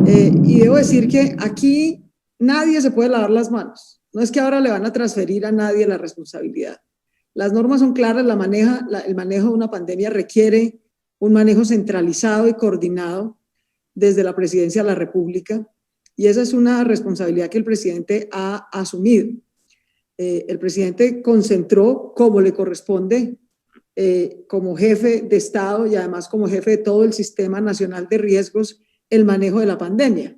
Y debo decir que aquí nadie se puede lavar las manos. No es que ahora le van a transferir a nadie la responsabilidad. Las normas son claras, el manejo de una pandemia requiere un manejo centralizado y coordinado desde la Presidencia de la República, y esa es una responsabilidad que el presidente ha asumido. El presidente concentró, como le corresponde, como jefe de Estado y además como jefe de todo el Sistema Nacional de Riesgos, el manejo de la pandemia.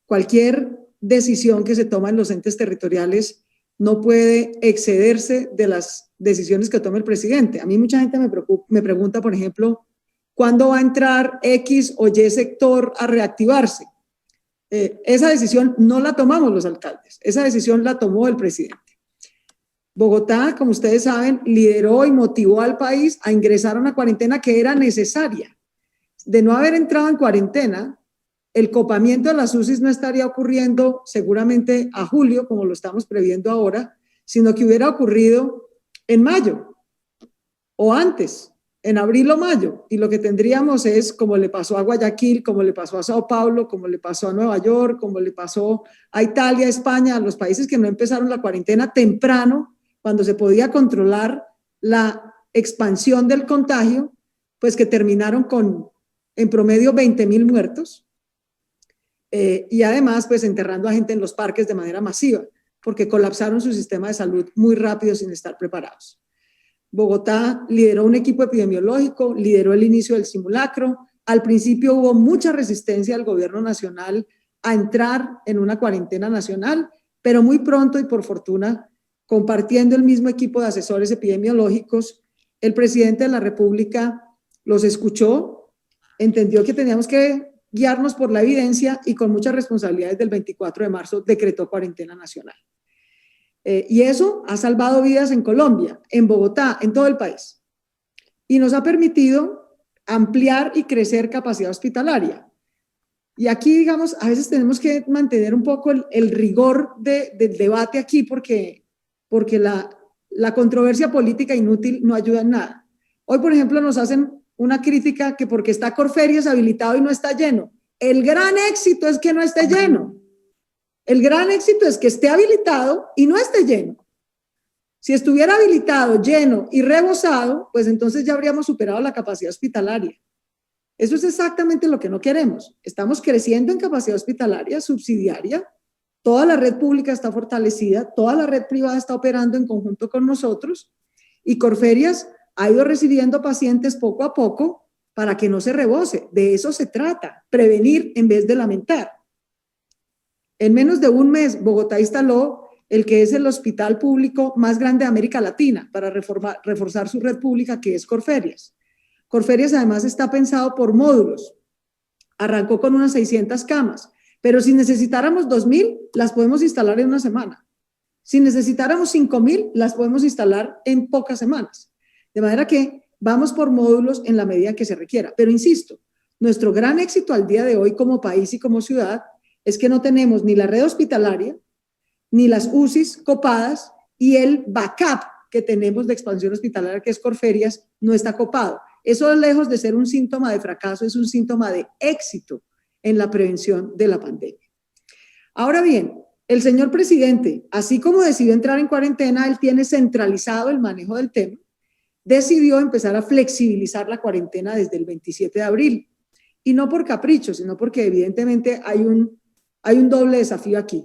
Cualquier decisión que se toma en los entes territoriales no puede excederse de las decisiones que tome el presidente. A mí mucha gente me pregunta, por ejemplo, ¿cuándo va a entrar X o Y sector a reactivarse? Esa decisión no la tomamos los alcaldes, esa decisión la tomó el presidente. Bogotá, como ustedes saben, lideró y motivó al país a ingresar a una cuarentena que era necesaria. De no haber entrado en cuarentena, el copamiento de las UCIs no estaría ocurriendo seguramente a julio, como lo estamos previendo ahora, sino que hubiera ocurrido en mayo o antes, en abril o mayo, y lo que tendríamos es, como le pasó a Guayaquil, como le pasó a Sao Paulo, como le pasó a Nueva York, como le pasó a Italia, a España, a los países que no empezaron la cuarentena temprano, cuando se podía controlar la expansión del contagio, pues que terminaron con, en promedio, 20,000 muertos, y además, pues enterrando a gente en los parques de manera masiva, porque colapsaron su sistema de salud muy rápido sin estar preparados. Bogotá lideró un equipo epidemiológico, lideró el inicio del simulacro. Al principio hubo mucha resistencia del gobierno nacional a entrar en una cuarentena nacional, pero muy pronto y por fortuna, compartiendo el mismo equipo de asesores epidemiológicos, el presidente de la República los escuchó, entendió que teníamos que guiarnos por la evidencia y con muchas responsabilidades del 24 de marzo decretó cuarentena nacional. Y eso ha salvado vidas en Colombia, en Bogotá, en todo el país. Y nos ha permitido ampliar y crecer capacidad hospitalaria. Y aquí, digamos, a veces tenemos que mantener un poco el rigor del debate aquí porque la controversia política inútil no ayuda en nada. Hoy, por ejemplo, nos hacen una crítica que porque está Corferias habilitado y no está lleno. El gran éxito es que no esté lleno. El gran éxito es que esté habilitado y no esté lleno. Si estuviera habilitado, lleno y rebosado, pues entonces ya habríamos superado la capacidad hospitalaria. Eso es exactamente lo que no queremos. Estamos creciendo en capacidad hospitalaria subsidiaria. Toda la red pública está fortalecida, toda la red privada está operando en conjunto con nosotros y Corferias ha ido recibiendo pacientes poco a poco para que no se rebose. De eso se trata, prevenir en vez de lamentar. En menos de un mes, Bogotá instaló el que es el hospital público más grande de América Latina para reforzar su red pública, que es Corferias. Corferias además está pensado por módulos. Arrancó con unas 600 camas, pero si necesitáramos 2,000, las podemos instalar en una semana. Si necesitáramos 5,000, las podemos instalar en pocas semanas. De manera que vamos por módulos en la medida que se requiera. Pero insisto, nuestro gran éxito al día de hoy como país y como ciudad es que no tenemos ni la red hospitalaria, ni las UCIs copadas, y el backup que tenemos de expansión hospitalaria, que es Corferias, no está copado. Eso, lejos de ser un síntoma de fracaso, es un síntoma de éxito en la prevención de la pandemia. Ahora bien, el señor presidente, así como decidió entrar en cuarentena, él tiene centralizado el manejo del tema, decidió empezar a flexibilizar la cuarentena desde el 27 de abril, y no por capricho, sino porque evidentemente hay un doble desafío aquí: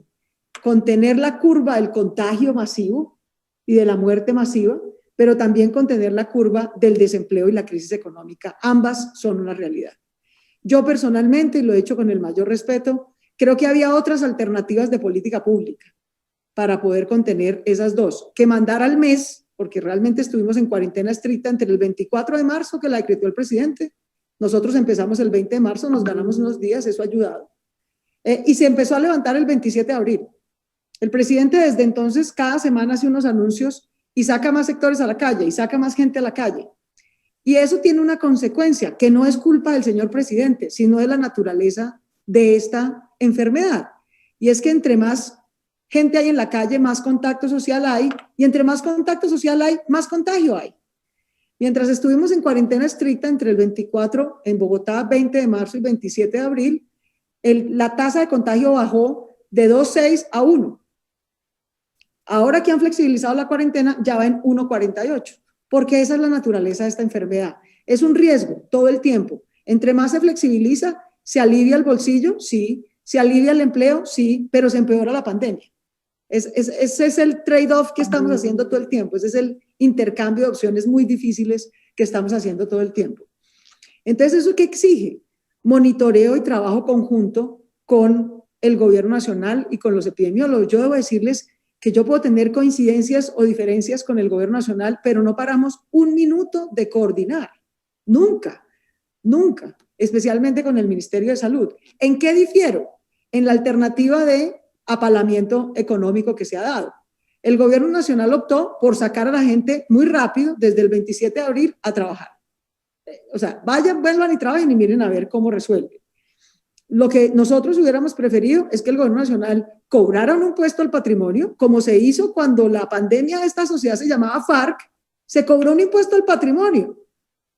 contener la curva del contagio masivo y de la muerte masiva, pero también contener la curva del desempleo y la crisis económica. Ambas son una realidad. Yo personalmente, y lo he hecho con el mayor respeto, creo que había otras alternativas de política pública para poder contener esas dos, que mandar al mes, porque realmente estuvimos en cuarentena estricta entre el 24 de marzo, que la decretó el presidente. Nosotros empezamos el 20 de marzo, nos ganamos unos días, eso ha ayudado. Y se empezó a levantar el 27 de abril. El presidente desde entonces cada semana hace unos anuncios y saca más sectores a la calle y saca más gente a la calle. Y eso tiene una consecuencia que no es culpa del señor presidente, sino de la naturaleza de esta enfermedad. Y es que entre más gente hay en la calle, más contacto social hay, y entre más contacto social hay, más contagio hay. Mientras estuvimos en cuarentena estricta entre el 24 en Bogotá, 20 de marzo y 27 de abril, la tasa de contagio bajó de 2,6 a 1. Ahora que han flexibilizado la cuarentena, ya va en 1,48, porque esa es la naturaleza de esta enfermedad. Es un riesgo todo el tiempo. Entre más se flexibiliza, se alivia el bolsillo, sí, se alivia el empleo, sí, pero se empeora la pandemia. Ese es el trade-off que estamos haciendo todo el tiempo, ese es el intercambio de opciones muy difíciles que estamos haciendo todo el tiempo. Entonces, ¿eso qué exige? Monitoreo y trabajo conjunto con el gobierno nacional y con los epidemiólogos. Yo debo decirles que yo puedo tener coincidencias o diferencias con el gobierno nacional, pero no paramos un minuto de coordinar. Nunca, nunca, especialmente con el Ministerio de Salud. ¿En qué difiero? En la alternativa de apalamiento económico que se ha dado. El gobierno nacional optó por sacar a la gente muy rápido, desde el 27 de abril, a trabajar. O sea, vayan, vuelvan y trabajen y miren a ver cómo resuelven. Lo que nosotros hubiéramos preferido es que el gobierno nacional cobrara un impuesto al patrimonio, como se hizo cuando la pandemia de esta sociedad se llamaba FARC, se cobró un impuesto al patrimonio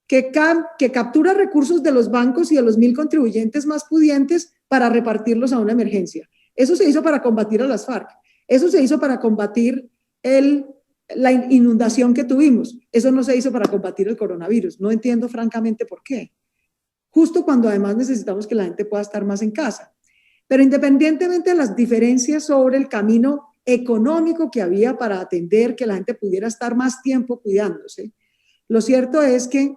que captura recursos de los bancos y de los 1,000 contribuyentes más pudientes para repartirlos a una emergencia. Eso se hizo para combatir a las FARC. Eso se hizo para combatir la inundación que tuvimos. Eso no se hizo para combatir el coronavirus. No entiendo francamente por qué. Justo cuando además necesitamos que la gente pueda estar más en casa. Pero independientemente de las diferencias sobre el camino económico que había para atender que la gente pudiera estar más tiempo cuidándose, lo cierto es que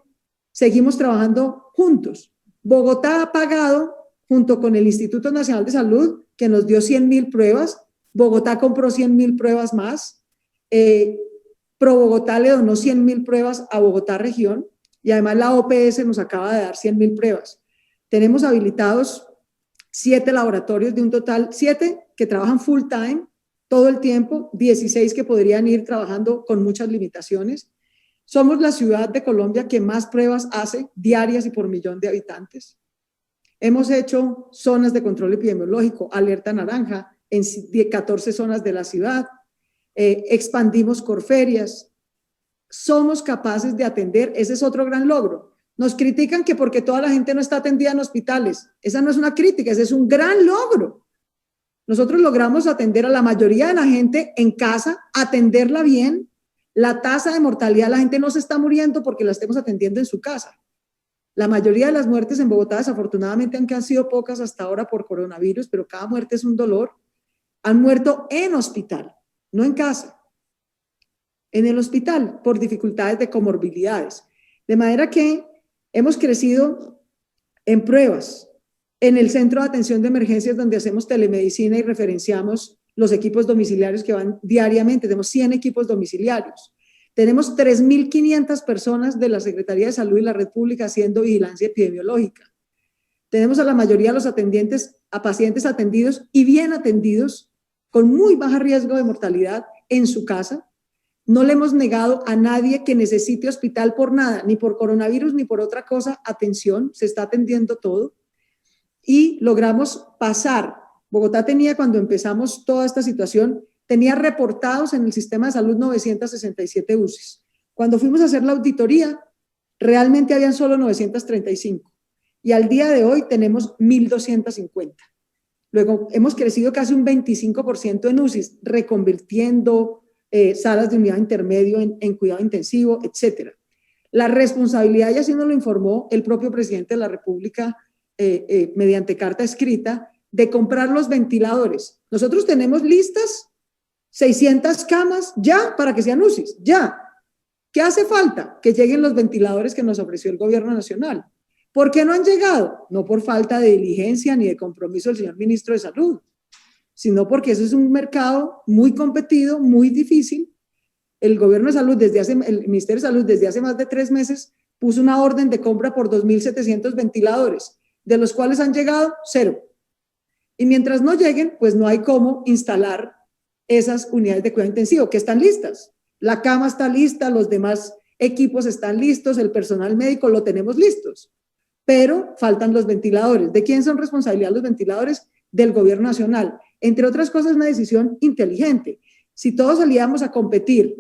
seguimos trabajando juntos. Bogotá ha pagado, junto con el Instituto Nacional de Salud, que nos dio 100,000 pruebas. Bogotá compró 100,000 pruebas más. Pro Bogotá le donó 100,000 pruebas a Bogotá Región y además la OPS nos acaba de dar 100,000 pruebas. Tenemos habilitados 7 laboratorios de un total, 7 que trabajan full time todo el tiempo, 16 que podrían ir trabajando con muchas limitaciones. Somos la ciudad de Colombia que más pruebas hace diarias y por millón de habitantes. Hemos hecho zonas de control epidemiológico, alerta naranja, en 14 zonas de la ciudad. Expandimos Corferias. Somos capaces de atender, ese es otro gran logro. Nos critican que porque toda la gente no está atendida en hospitales. Esa no es una crítica, ese es un gran logro. Nosotros logramos atender a la mayoría de la gente en casa, atenderla bien. La tasa de mortalidad, la gente no se está muriendo porque la estemos atendiendo en su casa. La mayoría de las muertes en Bogotá, desafortunadamente, aunque han sido pocas hasta ahora por coronavirus, pero cada muerte es un dolor, han muerto en hospital, no en casa. En el hospital por dificultades de comorbilidades. De manera que hemos crecido en pruebas, en el centro de atención de emergencias donde hacemos telemedicina y referenciamos los equipos domiciliarios que van diariamente. Tenemos 100 equipos domiciliarios. Tenemos 3,500 personas de la Secretaría de Salud y la Red Pública haciendo vigilancia epidemiológica. Tenemos a la mayoría de los atendientes, a pacientes atendidos y bien atendidos, con muy bajo riesgo de mortalidad en su casa. No le hemos negado a nadie que necesite hospital por nada, ni por coronavirus, ni por otra cosa, atención, se está atendiendo todo. Y logramos pasar. Bogotá tenía, cuando empezamos toda esta situación, tenía reportados en el sistema de salud 967 UCIs. Cuando fuimos a hacer la auditoría, realmente habían solo 935. Y al día de hoy tenemos 1,250. Luego hemos crecido casi un 25% en UCIs, reconvirtiendo salas de unidad intermedio en cuidado intensivo, etcétera. La responsabilidad, y así nos lo informó el propio presidente de la República mediante carta escrita, de comprar los ventiladores. Nosotros tenemos listas 600 camas ya para que sean UCIs, ya. ¿Qué hace falta? Que lleguen los ventiladores que nos ofreció el gobierno nacional. ¿Por qué no han llegado? No por falta de diligencia ni de compromiso del señor ministro de Salud, sino porque eso es un mercado muy competido, muy difícil. El gobierno de salud, el Ministerio de Salud, desde hace más de 3 meses, puso una orden de compra por 2,700 ventiladores, de los cuales han llegado 0. Y mientras no lleguen, pues no hay cómo instalar esas unidades de cuidado intensivo, que están listas. La cama está lista, los demás equipos están listos, el personal médico lo tenemos listos, pero faltan los ventiladores. ¿De quién son responsabilidad los ventiladores? Del gobierno nacional. Entre otras cosas, una decisión inteligente. Si todos salíamos a competir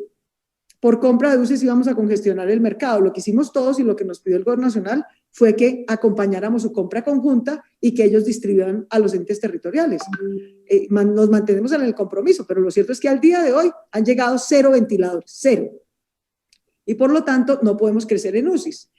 por compra de UCIs, íbamos a congestionar el mercado. Lo que hicimos todos y lo que nos pidió el gobierno nacional fue que acompañáramos su compra conjunta y que ellos distribuyan a los entes territoriales. Nos mantenemos en el compromiso, pero lo cierto es que al día de hoy han llegado 0 ventiladores, 0. Y por lo tanto no podemos crecer en UCIs.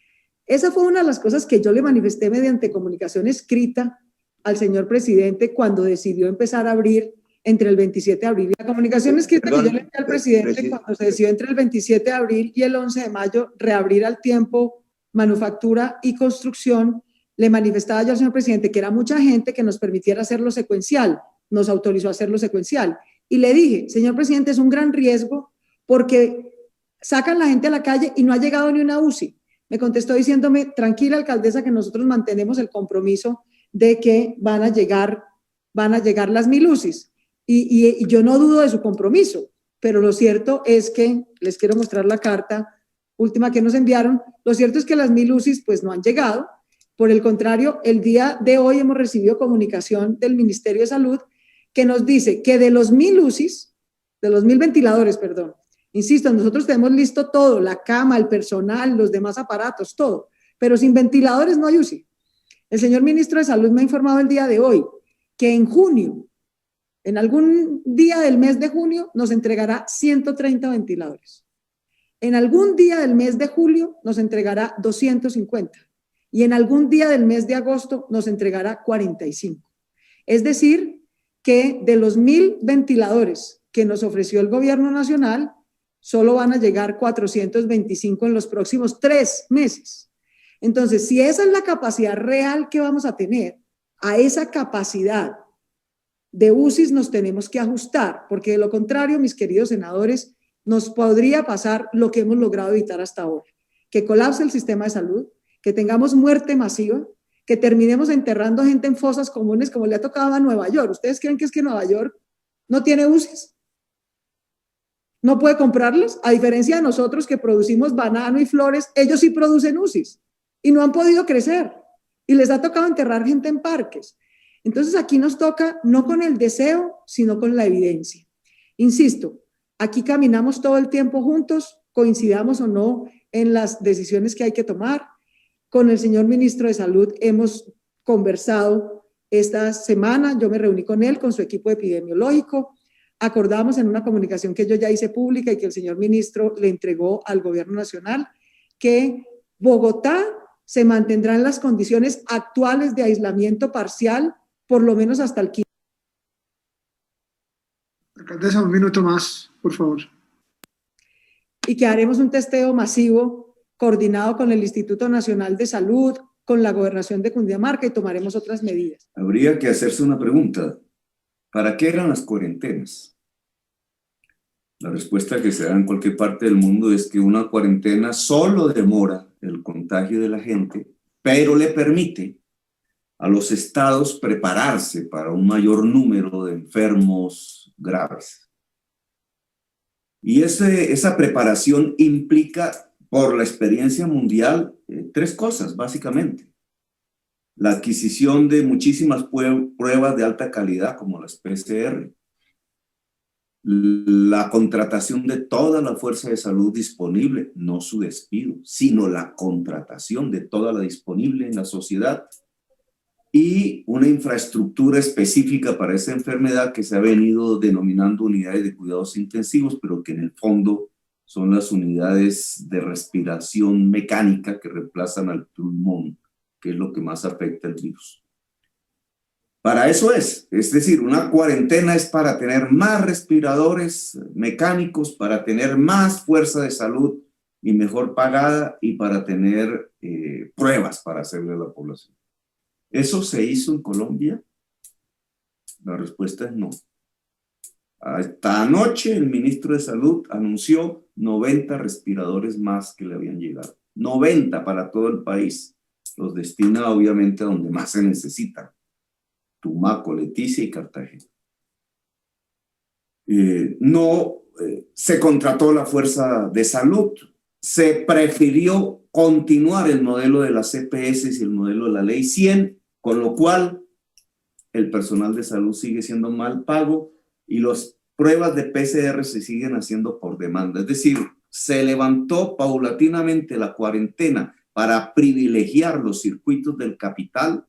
Esa fue una de las cosas que yo le manifesté mediante comunicación escrita al señor presidente cuando decidió empezar a abrir entre el 27 de abril. La comunicación escrita que yo le envié al presidente cuando se decidió entre el 27 de abril y el 11 de mayo reabrir al tiempo manufactura y construcción, le manifestaba yo al señor presidente que era mucha gente que nos permitiera hacerlo secuencial, nos autorizó a hacerlo secuencial. Y le dije, señor presidente, es un gran riesgo porque sacan la gente a la calle y no ha llegado ni una UCI. Me contestó diciéndome, tranquila alcaldesa, que nosotros mantenemos el compromiso de que van a llegar las 1000 UCIs. Y yo no dudo de su compromiso, pero lo cierto es que, les quiero mostrar la carta última que nos enviaron, lo cierto es que las 1000 UCIs pues no han llegado. Por el contrario, el día de hoy hemos recibido comunicación del Ministerio de Salud que nos dice que de los 1000 UCIs, de los 1000 ventiladores, perdón, insisto, nosotros tenemos listo todo, la cama, el personal, los demás aparatos, todo, pero sin ventiladores no hay UCI. El señor ministro de Salud me ha informado el día de hoy que en junio, en algún día del mes de junio, nos entregará 130 ventiladores. En algún día del mes de julio nos entregará 250 y en algún día del mes de agosto nos entregará 45. Es decir, que de los 1000 ventiladores que nos ofreció el gobierno nacional, solo van a llegar 425 en los próximos 3 meses. Entonces, si esa es la capacidad real que vamos a tener, a esa capacidad de UCIs nos tenemos que ajustar, porque de lo contrario, mis queridos senadores, nos podría pasar lo que hemos logrado evitar hasta ahora, que colapse el sistema de salud, que tengamos muerte masiva, que terminemos enterrando gente en fosas comunes como le ha tocado a Nueva York. ¿Ustedes creen que es que Nueva York no tiene UCIs? ¿No puede comprarlos? A diferencia de nosotros que producimos banano y flores, ellos sí producen UCIs y no han podido crecer y les ha tocado enterrar gente en parques. Entonces aquí nos toca no con el deseo, sino con la evidencia. Insisto, aquí caminamos todo el tiempo juntos, coincidamos o no en las decisiones que hay que tomar. Con el señor ministro de Salud hemos conversado esta semana, yo me reuní con él, con su equipo epidemiológico, acordamos en una comunicación que yo ya hice pública y que el señor ministro le entregó al gobierno nacional, que Bogotá se mantendrá en las condiciones actuales de aislamiento parcial, por lo menos hasta el 15. Alcaldesa, un minuto más, por favor. Y que haremos un testeo masivo coordinado con el Instituto Nacional de Salud, con la Gobernación de Cundinamarca y tomaremos otras medidas. Habría que hacerse una pregunta. ¿Para qué eran las cuarentenas? La respuesta que se da en cualquier parte del mundo es que una cuarentena solo demora el contagio de la gente, pero le permite a los estados prepararse para un mayor número de enfermos graves. Y esa preparación implica, por la experiencia mundial, 3 cosas, básicamente. La adquisición de muchísimas pruebas de alta calidad, como las PCR. La contratación de toda la fuerza de salud disponible, no su despido, sino la contratación de toda la disponible en la sociedad. Y una infraestructura específica para esa enfermedad que se ha venido denominando unidades de cuidados intensivos, pero que en el fondo son las unidades de respiración mecánica que reemplazan al pulmón, que es lo que más afecta al virus. Para eso es decir, una cuarentena es para tener más respiradores mecánicos, para tener más fuerza de salud y mejor pagada y para tener pruebas para hacerle a la población. ¿Eso se hizo en Colombia? La respuesta es no. Hasta anoche el ministro de Salud anunció 90 respiradores más que le habían llegado. 90 para todo el país. Los destina obviamente a donde más se necesitan. Tumaco, Leticia y Cartagena. Se contrató la fuerza de salud. Se prefirió continuar el modelo de las EPS y el modelo de la ley 100, con lo cual el personal de salud sigue siendo mal pago y las pruebas de PCR se siguen haciendo por demanda. Es decir, se levantó paulatinamente la cuarentena para privilegiar los circuitos del capital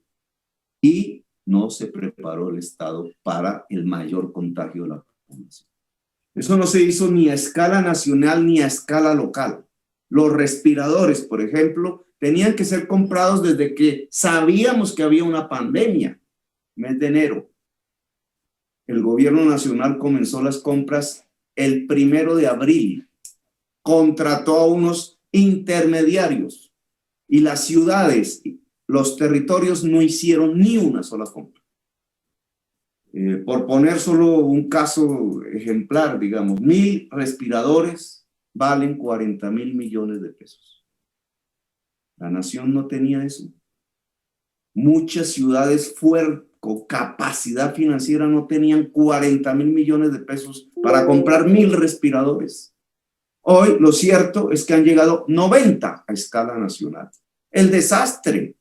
y no se preparó el Estado para el mayor contagio de la población. Eso no se hizo ni a escala nacional ni a escala local. Los respiradores, por ejemplo, tenían que ser comprados desde que sabíamos que había una pandemia, mes de enero. El gobierno nacional comenzó las compras el 1 de abril, contrató a unos intermediarios y las ciudades, los territorios no hicieron ni una sola compra. Por poner solo un caso ejemplar, digamos, 1.000 respiradores valen 40.000 millones de pesos. La nación no tenía eso. Muchas ciudades con capacidad financiera no tenían 40.000 millones de pesos para comprar 1.000 respiradores. Hoy lo cierto es que han llegado 90 a escala nacional. El desastre,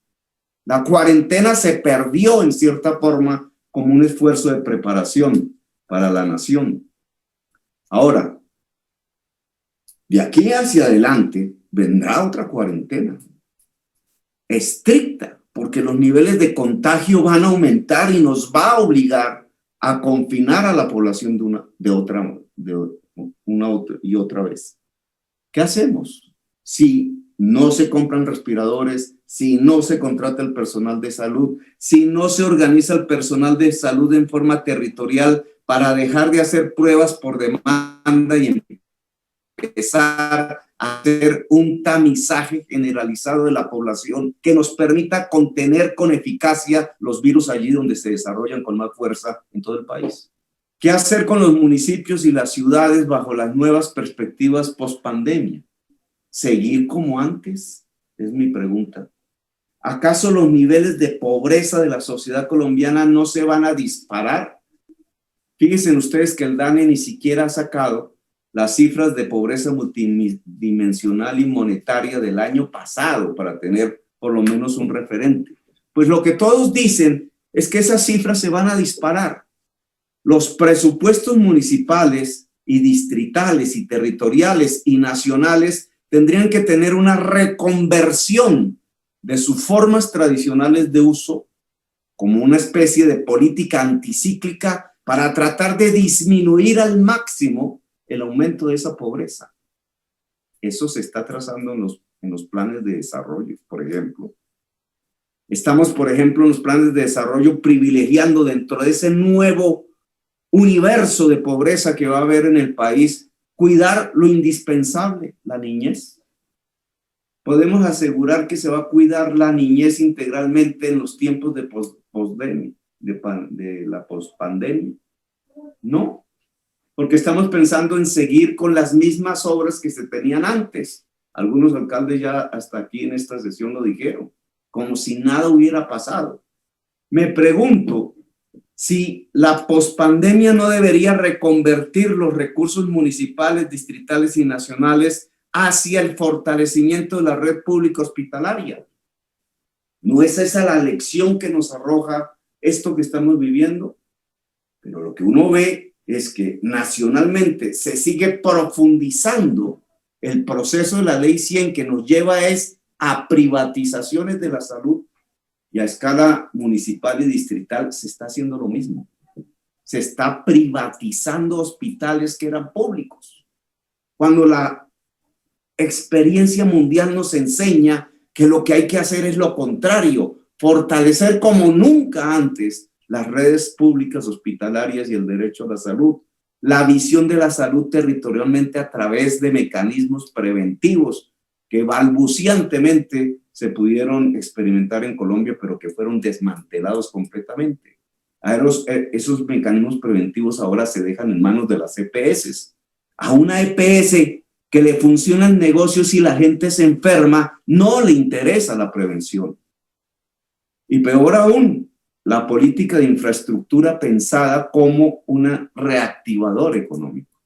la cuarentena se perdió en cierta forma como un esfuerzo de preparación para la nación. Ahora, de aquí hacia adelante vendrá otra cuarentena estricta, porque los niveles de contagio van a aumentar y nos va a obligar a confinar a la población otra vez. ¿Qué hacemos? Si no se compran respiradores, si no se contrata el personal de salud, si no se organiza el personal de salud en forma territorial para dejar de hacer pruebas por demanda y empezar a hacer un tamizaje generalizado de la población que nos permita contener con eficacia los virus allí donde se desarrollan con más fuerza en todo el país. ¿Qué hacer con los municipios y las ciudades bajo las nuevas perspectivas post-pandemia? ¿Seguir como antes? Es mi pregunta. ¿Acaso los niveles de pobreza de la sociedad colombiana no se van a disparar? Fíjense ustedes que el DANE ni siquiera ha sacado las cifras de pobreza multidimensional y monetaria del año pasado para tener por lo menos un referente. Pues lo que todos dicen es que esas cifras se van a disparar. Los presupuestos municipales y distritales y territoriales y nacionales tendrían que tener una reconversión de sus formas tradicionales de uso como una especie de política anticíclica para tratar de disminuir al máximo el aumento de esa pobreza. Eso se está trazando en los planes de desarrollo, por ejemplo. Estamos, por ejemplo, en los planes de desarrollo privilegiando dentro de ese nuevo universo de pobreza que va a haber en el país, cuidar lo indispensable, la niñez. ¿Podemos asegurar que se va a cuidar la niñez integralmente en los tiempos de la pospandemia? No, porque estamos pensando en seguir con las mismas obras que se tenían antes. Algunos alcaldes ya hasta aquí en esta sesión lo dijeron, como si nada hubiera pasado. Me pregunto si la pospandemia no debería reconvertir los recursos municipales, distritales y nacionales hacia el fortalecimiento de la red pública hospitalaria. ¿No es esa la lección que nos arroja esto que estamos viviendo? Pero lo que uno ve es que nacionalmente se sigue profundizando el proceso de la Ley 100 que nos lleva a privatizaciones de la salud, y a escala municipal y distrital se está haciendo lo mismo. Se está privatizando hospitales que eran públicos, cuando la experiencia mundial nos enseña que lo que hay que hacer es lo contrario, fortalecer como nunca antes las redes públicas hospitalarias y el derecho a la salud, la visión de la salud territorialmente a través de mecanismos preventivos que balbuciantemente se pudieron experimentar en Colombia, pero que fueron desmantelados completamente. Esos mecanismos preventivos ahora se dejan en manos de las EPS. A una EPS que le funciona el negocio si la gente se enferma, no le interesa la prevención. Y peor aún, la política de infraestructura pensada como un reactivador económico.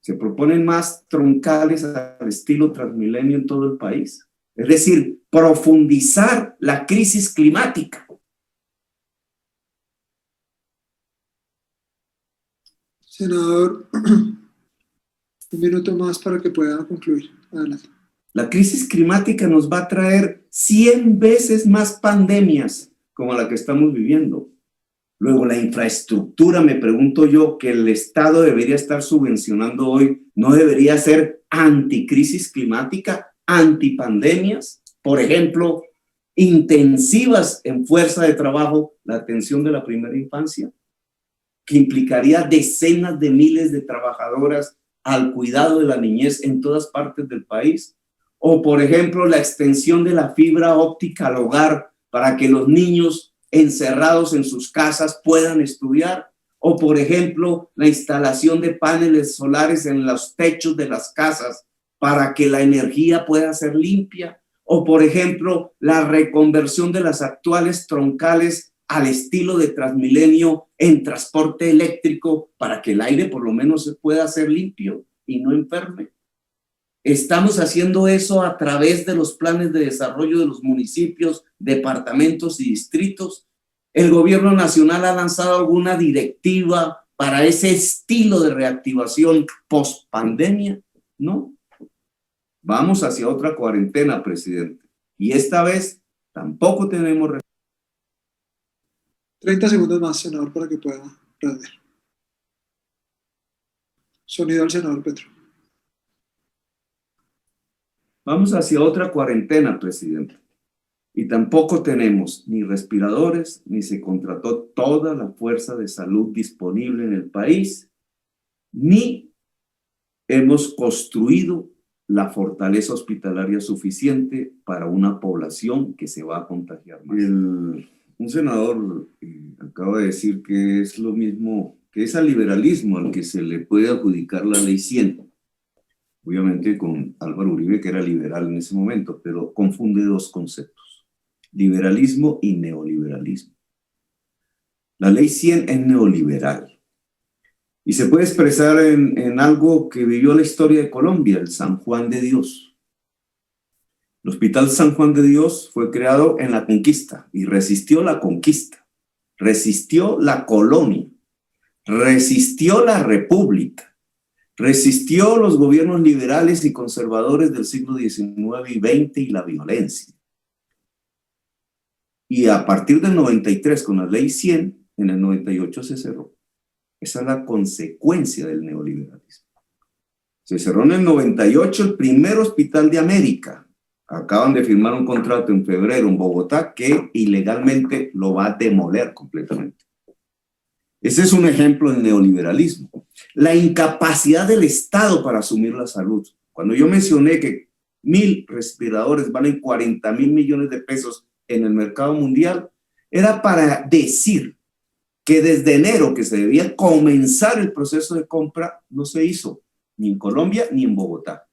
Se proponen más troncales al estilo Transmilenio en todo el país. Es decir, profundizar la crisis climática. Senador, un minuto más para que pueda concluir. Adelante. La crisis climática nos va a traer 100 veces más pandemias como la que estamos viviendo. Luego, la infraestructura, me pregunto yo, que el Estado debería estar subvencionando hoy, ¿no debería ser anticrisis climática, antipandemias? Por ejemplo, intensivas en fuerza de trabajo, la atención de la primera infancia, que implicaría decenas de miles de trabajadoras al cuidado de la niñez en todas partes del país. O, por ejemplo, la extensión de la fibra óptica al hogar para que los niños encerrados en sus casas puedan estudiar. O, por ejemplo, la instalación de paneles solares en los techos de las casas para que la energía pueda ser limpia. O, por ejemplo, la reconversión de las actuales troncales al estilo de Transmilenio en transporte eléctrico para que el aire por lo menos se pueda ser limpio y no enferme. Estamos haciendo eso a través de los planes de desarrollo de los municipios, departamentos y distritos. ¿El gobierno nacional ha lanzado alguna directiva para ese estilo de reactivación post-pandemia? No. Vamos hacia otra cuarentena, presidente. Y esta vez tampoco tenemos... 30 segundos más, senador, para que pueda responder. Sonido al senador Petro. Vamos hacia otra cuarentena, presidente. Y tampoco tenemos ni respiradores, ni se contrató toda la fuerza de salud disponible en el país, ni hemos construido la fortaleza hospitalaria suficiente para una población que se va a contagiar más. Un senador acaba de decir que es lo mismo, que es al liberalismo al que se le puede adjudicar la ley 100. Obviamente con Álvaro Uribe, que era liberal en ese momento, pero confunde dos conceptos: liberalismo y neoliberalismo. La ley 100 es neoliberal y se puede expresar en algo que vivió la historia de Colombia, el San Juan de Dios. El Hospital San Juan de Dios fue creado en la conquista y resistió la conquista, resistió la colonia, resistió la república, resistió los gobiernos liberales y conservadores del siglo XIX y XX y la violencia. Y a partir del 93, con la ley 100, en el 98 se cerró. Esa es la consecuencia del neoliberalismo. Se cerró en el 98 el primer hospital de América. Acaban de firmar un contrato en febrero en Bogotá que ilegalmente lo va a demoler completamente. Ese es un ejemplo del neoliberalismo. La incapacidad del Estado para asumir la salud. Cuando yo mencioné que 1.000 respiradores valen 40.000 millones de pesos en el mercado mundial, era para decir que desde enero, que se debía comenzar el proceso de compra, no se hizo ni en Colombia ni en Bogotá.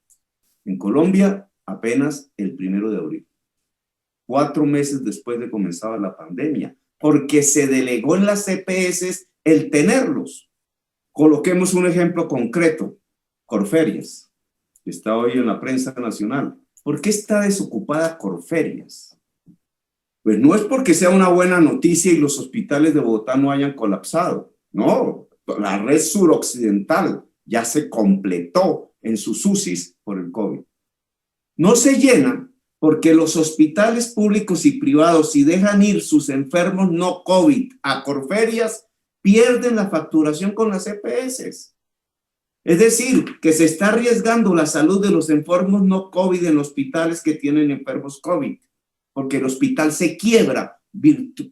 En Colombia apenas el 1 de abril, 4 meses después de comenzar la pandemia, porque se delegó en las EPS el tenerlos. Coloquemos un ejemplo concreto: Corferias, que está hoy en la prensa nacional. ¿Por qué está desocupada Corferias? Pues no es porque sea una buena noticia y los hospitales de Bogotá no hayan colapsado. No, la red suroccidental ya se completó en sus UCIs por el COVID. No se llena porque los hospitales públicos y privados, si dejan ir sus enfermos no COVID a Corferias, pierden la facturación con las EPS. Es decir, que se está arriesgando la salud de los enfermos no COVID en hospitales que tienen enfermos COVID, porque el hospital se quiebra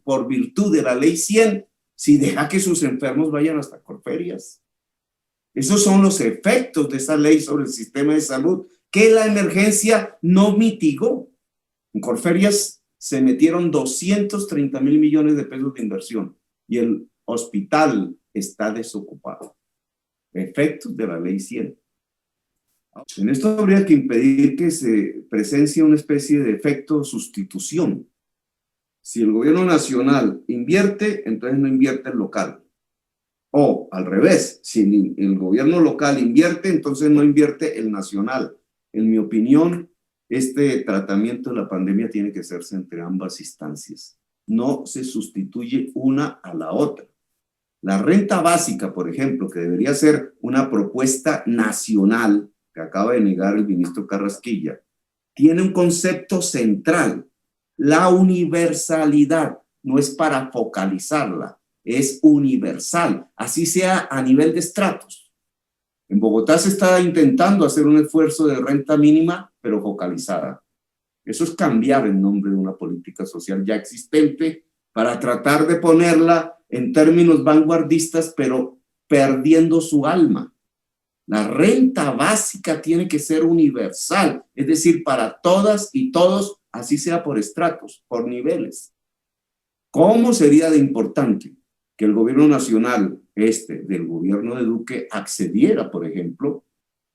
por virtud de la ley 100 si deja que sus enfermos vayan hasta Corferias. Esos son los efectos de esa ley sobre el sistema de salud que la emergencia no mitigó. En Corferias se metieron 230.000 millones de pesos de inversión y el hospital está desocupado. Efectos de la ley 100. En esto habría que impedir que se presencie una especie de efecto sustitución. Si el gobierno nacional invierte, entonces no invierte el local. O al revés, si el gobierno local invierte, entonces no invierte el nacional. En mi opinión, este tratamiento de la pandemia tiene que hacerse entre ambas instancias. No se sustituye una a la otra. La renta básica, por ejemplo, que debería ser una propuesta nacional, que acaba de negar el ministro Carrasquilla, tiene un concepto central, la universalidad. No es para focalizarla, es universal, así sea a nivel de estratos. En Bogotá se está intentando hacer un esfuerzo de renta mínima, pero focalizada. Eso es cambiar el nombre de una política social ya existente para tratar de ponerla en términos vanguardistas, pero perdiendo su alma. La renta básica tiene que ser universal, es decir, para todas y todos, así sea por estratos, por niveles. ¿Cómo sería de importante que el gobierno nacional, del gobierno de Duque, accediera, por ejemplo,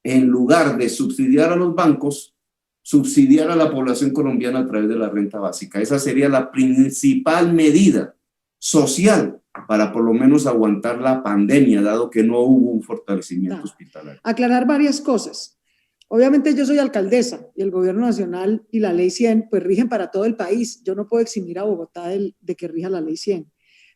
en lugar de subsidiar a los bancos, subsidiar a la población colombiana a través de la renta básica? Esa sería la principal medida social para por lo menos aguantar la pandemia, dado que no hubo un fortalecimiento hospitalario. Aclarar varias cosas. Obviamente yo soy alcaldesa y el gobierno nacional y la ley 100 pues rigen para todo el país. Yo no puedo eximir a Bogotá de que rija la ley 100.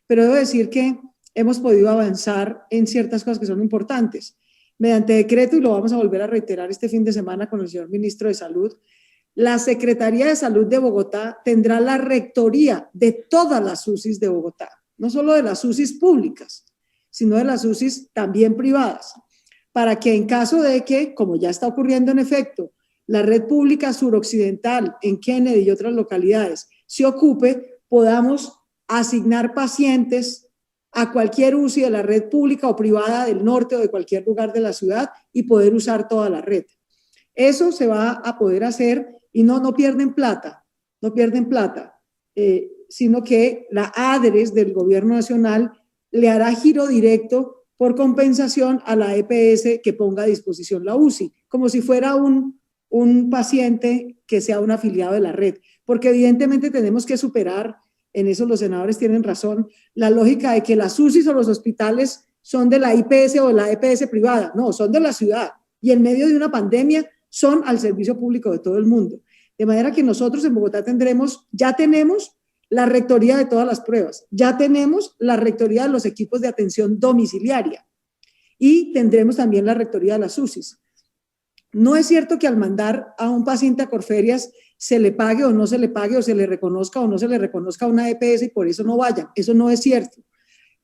Pero debo decir que hemos podido avanzar en ciertas cosas que son importantes. Mediante decreto, y lo vamos a volver a reiterar este fin de semana con el señor ministro de Salud, la Secretaría de Salud de Bogotá tendrá la rectoría de todas las UCIs de Bogotá, no solo de las UCIs públicas, sino de las UCIs también privadas, para que en caso de que, como ya está ocurriendo en efecto, la red pública suroccidental en Kennedy y otras localidades se ocupe, podamos asignar pacientes a cualquier UCI de la red pública o privada del norte o de cualquier lugar de la ciudad y poder usar toda la red. Eso se va a poder hacer y no pierden plata, sino que la ADRES del gobierno nacional le hará giro directo por compensación a la EPS que ponga a disposición la UCI, como si fuera un paciente que sea un afiliado de la red, porque evidentemente tenemos que superar, en eso los senadores tienen razón, la lógica de que las UCIs o los hospitales son de la IPS o de la EPS privada, no, son de la ciudad, y en medio de una pandemia son al servicio público de todo el mundo. De manera que nosotros en Bogotá ya tenemos la rectoría de todas las pruebas, ya tenemos la rectoría de los equipos de atención domiciliaria y tendremos también la rectoría de las UCIs. No es cierto que al mandar a un paciente a Corferias se le pague o no se le pague, o se le reconozca o no se le reconozca una EPS y por eso no vayan. Eso no es cierto.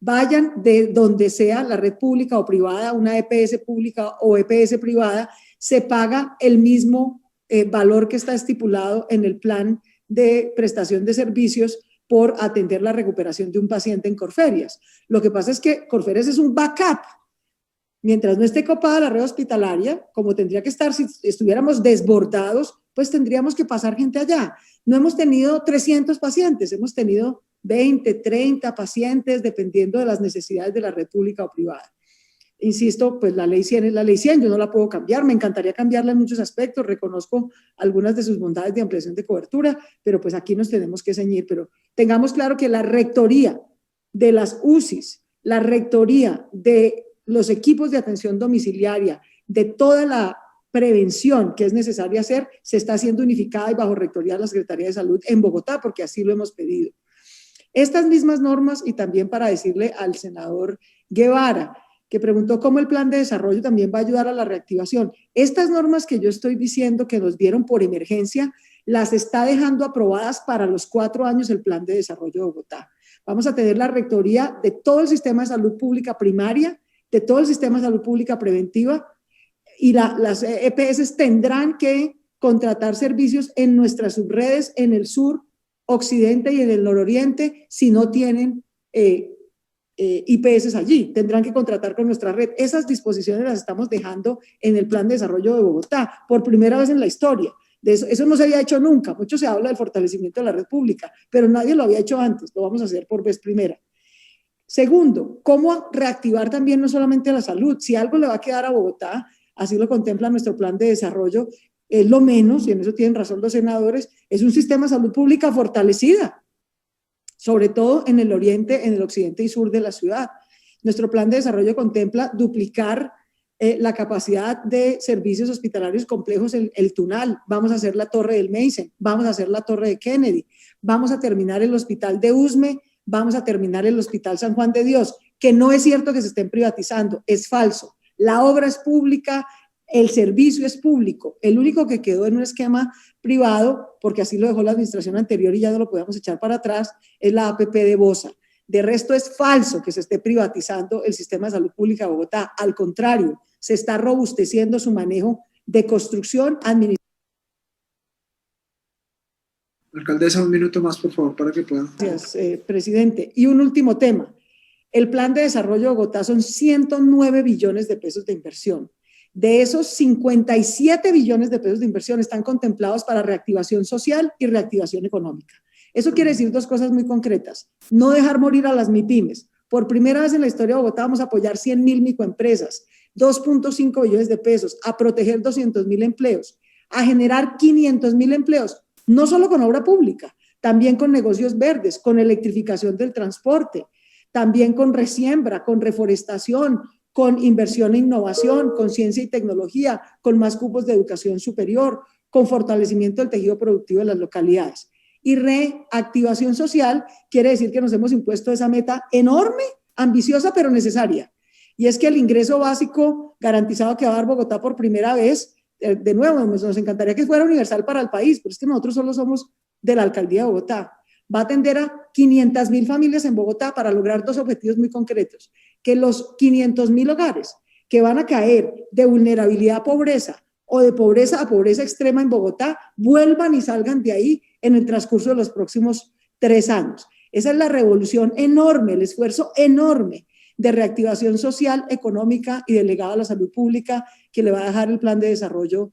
Vayan de donde sea, la red pública o privada, una EPS pública o EPS privada, se paga el mismo valor que está estipulado en el plan de prestación de servicios por atender la recuperación de un paciente en Corferias. Lo que pasa es que Corferias es un backup. Mientras no esté copada la red hospitalaria, como tendría que estar si estuviéramos desbordados, pues tendríamos que pasar gente allá. No hemos tenido 300 pacientes, hemos tenido 20, 30 pacientes, dependiendo de las necesidades de la red pública o privada. Insisto, pues la ley 100 es la ley 100, yo no la puedo cambiar, me encantaría cambiarla en muchos aspectos, reconozco algunas de sus bondades de ampliación de cobertura, pero pues aquí nos tenemos que ceñir, pero tengamos claro que la rectoría de las UCIs, la rectoría de los equipos de atención domiciliaria, de toda la prevención que es necesaria hacer, se está haciendo unificada y bajo rectoría de la Secretaría de Salud en Bogotá, porque así lo hemos pedido. Estas mismas normas, y también para decirle al senador Guevara, que preguntó cómo el plan de desarrollo también va a ayudar a la reactivación. Estas normas que yo estoy diciendo que nos dieron por emergencia, las está dejando aprobadas para los 4 años el plan de desarrollo de Bogotá. Vamos a tener la rectoría de todo el sistema de salud pública primaria, de todo el sistema de salud pública preventiva, y las EPS tendrán que contratar servicios en nuestras subredes, en el sur, occidente y en el nororiente, si no tienen IPS allí, tendrán que contratar con nuestra red. Esas disposiciones las estamos dejando en el plan de desarrollo de Bogotá, por primera vez en la historia. Eso no se había hecho nunca, mucho se habla del fortalecimiento de la red pública, pero nadie lo había hecho antes, lo vamos a hacer por vez primera. Segundo, cómo reactivar también no solamente la salud, si algo le va a quedar a Bogotá, así lo contempla nuestro plan de desarrollo, es lo menos, y en eso tienen razón los senadores, es un sistema de salud pública fortalecida, sobre todo en el oriente, en el occidente y sur de la ciudad. Nuestro plan de desarrollo contempla duplicar la capacidad de servicios hospitalarios complejos en el Tunal, vamos a hacer la torre del Mason, vamos a hacer la torre de Kennedy, vamos a terminar el hospital de Usme, vamos a terminar el hospital San Juan de Dios, que no es cierto que se estén privatizando, es falso. La obra es pública, El servicio es público. El único que quedó en un esquema privado, porque así lo dejó la administración anterior y ya no lo podemos echar para atrás, es la APP de Bosa. De resto es falso que se esté privatizando el sistema de salud pública de Bogotá. Al contrario, se está robusteciendo su manejo de construcción administrativa. Alcaldesa, un minuto más, por favor, para que pueda. Gracias, presidente. Y un último tema. El plan de desarrollo de Bogotá son 109 billones de pesos de inversión. De esos, 57 billones de pesos de inversión están contemplados para reactivación social y reactivación económica. Eso quiere decir dos cosas muy concretas. No dejar morir a las MIPYMES. Por primera vez en la historia de Bogotá vamos a apoyar 100.000 microempresas, 2.5 billones de pesos, a proteger 200.000 empleos, a generar 500.000 empleos, no solo con obra pública, también con negocios verdes, con electrificación del transporte, también con resiembra, con reforestación, con inversión e innovación, con ciencia y tecnología, con más cupos de educación superior, con fortalecimiento del tejido productivo de las localidades. Y reactivación social quiere decir que nos hemos impuesto esa meta enorme, ambiciosa, pero necesaria. Y es que el ingreso básico garantizado que va a dar Bogotá por primera vez, de nuevo, nos encantaría que fuera universal para el país, pero es que nosotros solo somos de la alcaldía de Bogotá. Va a atender a 500.000 familias en Bogotá para lograr dos objetivos muy concretos. Que los 500.000 hogares que van a caer de vulnerabilidad a pobreza o de pobreza a pobreza extrema en Bogotá vuelvan y salgan de ahí en el transcurso de los próximos 3 años. Esa es la revolución enorme, el esfuerzo enorme de reactivación social, económica y delegada a la salud pública que le va a dejar el plan de desarrollo